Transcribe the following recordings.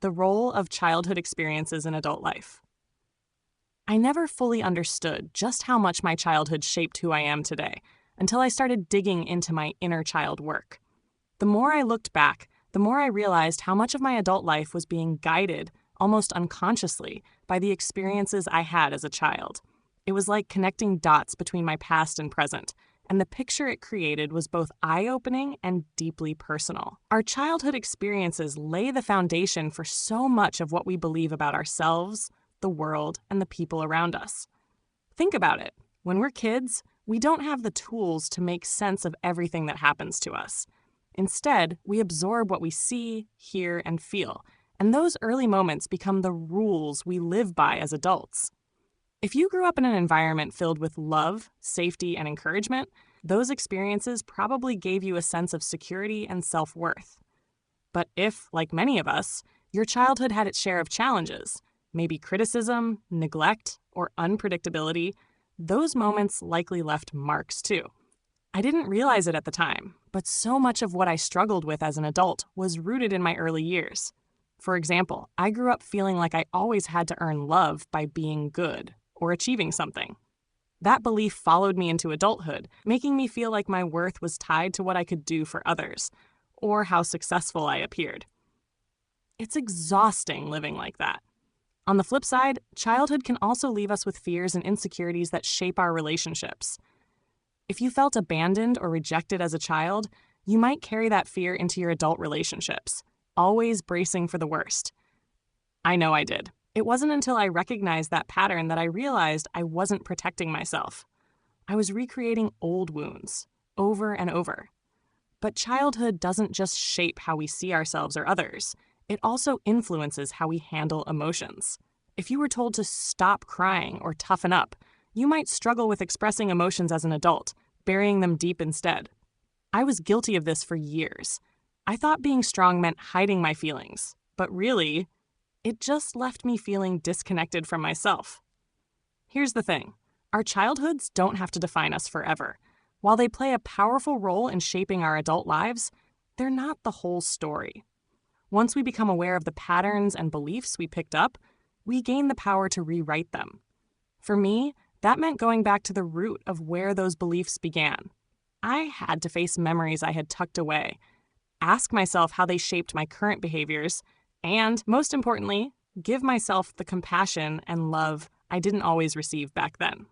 The role of childhood experiences in adult life. I never fully understood just how much my childhood shaped who I am today until I started digging into my inner child work. The more I looked back, the more I realized how much of my adult life was being guided, almost unconsciously, by the experiences I had as a child. It was like connecting dots between my past and present, and the picture it created was both eye-opening and deeply personal. Our childhood experiences lay the foundation for so much of what we believe about ourselves, the world, and the people around us. Think about it. When we're kids, we don't have the tools to make sense of everything that happens to us. Instead, we absorb what we see, hear, and feel, and those early moments become the rules we live by as adults. If you grew up in an environment filled with love, safety, and encouragement, those experiences probably gave you a sense of security and self-worth. But if, like many of us, your childhood had its share of challenges, maybe criticism, neglect, or unpredictability, those moments likely left marks too. I didn't realize it at the time, but so much of what I struggled with as an adult was rooted in my early years. For example, I grew up feeling like I always had to earn love by being good or achieving something. That belief followed me into adulthood, making me feel like my worth was tied to what I could do for others, or how successful I appeared. It's exhausting living like that. On the flip side, childhood can also leave us with fears and insecurities that shape our relationships. If you felt abandoned or rejected as a child, you might carry that fear into your adult relationships, always bracing for the worst. I know I did. It wasn't until I recognized that pattern that I realized I wasn't protecting myself. I was recreating old wounds, over and over. But childhood doesn't just shape how we see ourselves or others. It also influences how we handle emotions. If you were told to stop crying or toughen up, you might struggle with expressing emotions as an adult, burying them deep instead. I was guilty of this for years. I thought being strong meant hiding my feelings, but really, it just left me feeling disconnected from myself. Here's the thing. Our childhoods don't have to define us forever. While they play a powerful role in shaping our adult lives, they're not the whole story. Once we become aware of the patterns and beliefs we picked up, we gain the power to rewrite them. For me, that meant going back to the root of where those beliefs began. I had to face memories I had tucked away, ask myself how they shaped my current behaviors, and, most importantly, give myself the compassion and love I didn't always receive back then.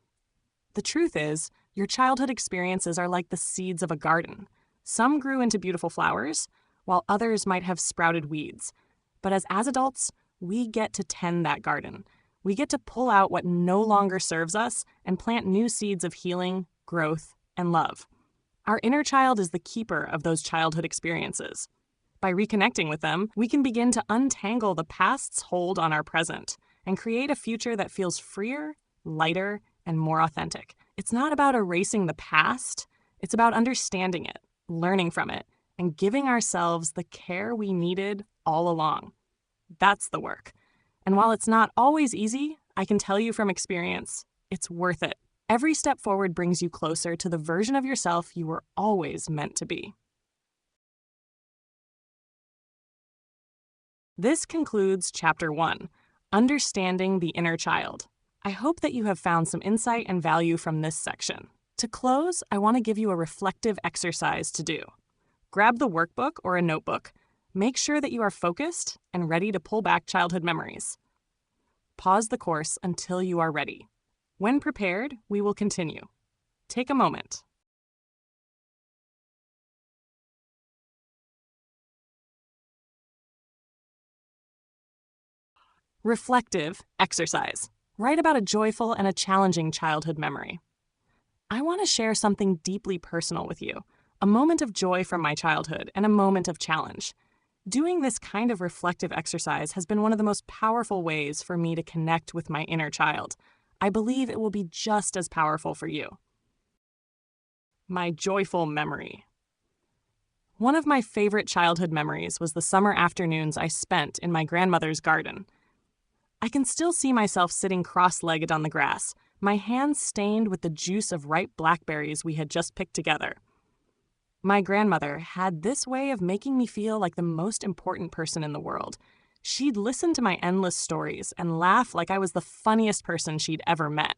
The truth is, your childhood experiences are like the seeds of a garden. Some grew into beautiful flowers, while others might have sprouted weeds. But as adults, we get to tend that garden. We get to pull out what no longer serves us and plant new seeds of healing, growth, and love. Our inner child is the keeper of those childhood experiences. By reconnecting with them, we can begin to untangle the past's hold on our present and create a future that feels freer, lighter, and more authentic. It's not about erasing the past. It's about understanding it, learning from it, and giving ourselves the care we needed all along. That's the work. And while it's not always easy, I can tell you from experience, it's worth it. Every step forward brings you closer to the version of yourself you were always meant to be. This concludes Chapter 1, Understanding the Inner Child. I hope that you have found some insight and value from this section. To close, I want to give you a reflective exercise to do. Grab the workbook or a notebook. Make sure that you are focused and ready to pull back childhood memories. Pause the course until you are ready. When prepared, we will continue. Take a moment. Reflective exercise. Write about a joyful and a challenging childhood memory. I want to share something deeply personal with you, a moment of joy from my childhood and a moment of challenge. Doing this kind of reflective exercise has been one of the most powerful ways for me to connect with my inner child. I believe it will be just as powerful for you. My joyful memory. One of my favorite childhood memories was the summer afternoons I spent in my grandmother's garden. I can still see myself sitting cross-legged on the grass, my hands stained with the juice of ripe blackberries we had just picked together. My grandmother had this way of making me feel like the most important person in the world. She'd listen to my endless stories and laugh like I was the funniest person she'd ever met.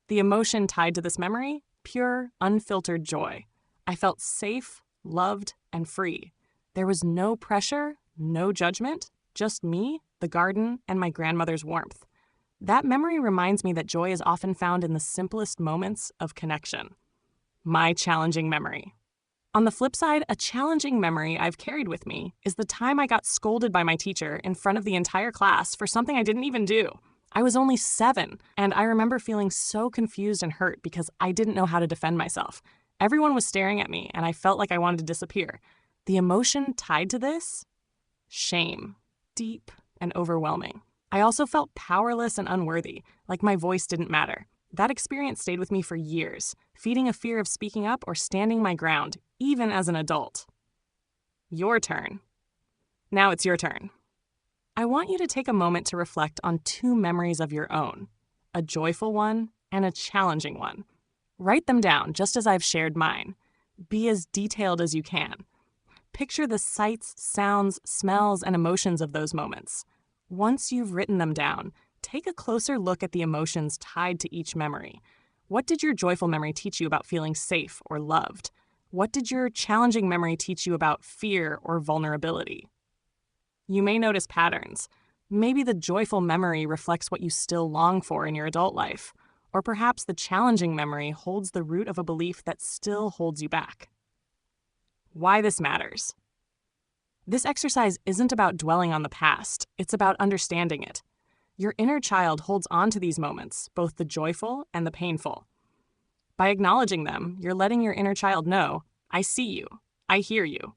The emotion tied to this memory? Pure, unfiltered joy. I felt safe, loved, and free. There was no pressure, no judgment, just me, the garden, and my grandmother's warmth. That memory reminds me that joy is often found in the simplest moments of connection. My challenging memory. On the flip side, a challenging memory I've carried with me is the time I got scolded by my teacher in front of the entire class for something I didn't even do. I was only 7, and I remember feeling so confused and hurt because I didn't know how to defend myself. Everyone was staring at me, and I felt like I wanted to disappear. The emotion tied to this? Shame. Deep and overwhelming. I also felt powerless and unworthy, like my voice didn't matter. That experience stayed with me for years, feeding a fear of speaking up or standing my ground, even as an adult. Your turn. Now it's your turn. I want you to take a moment to reflect on 2 memories of your own, a joyful one and a challenging one. Write them down just as I've shared mine. Be as detailed as you can. Picture the sights, sounds, smells, and emotions of those moments. Once you've written them down, take a closer look at the emotions tied to each memory. What did your joyful memory teach you about feeling safe or loved? What did your challenging memory teach you about fear or vulnerability? You may notice patterns. Maybe the joyful memory reflects what you still long for in your adult life, or perhaps the challenging memory holds the root of a belief that still holds you back. Why this matters. This exercise isn't about dwelling on the past, it's about understanding it. Your inner child holds on to these moments, both the joyful and the painful. By acknowledging them, you're letting your inner child know, I see you, I hear you.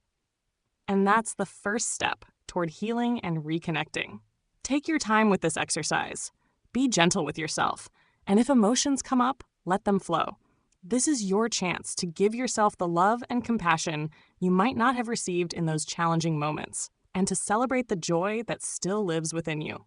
And that's the first step toward healing and reconnecting. Take your time with this exercise. Be gentle with yourself. And if emotions come up, let them flow. This is your chance to give yourself the love and compassion you might not have received in those challenging moments, and to celebrate the joy that still lives within you.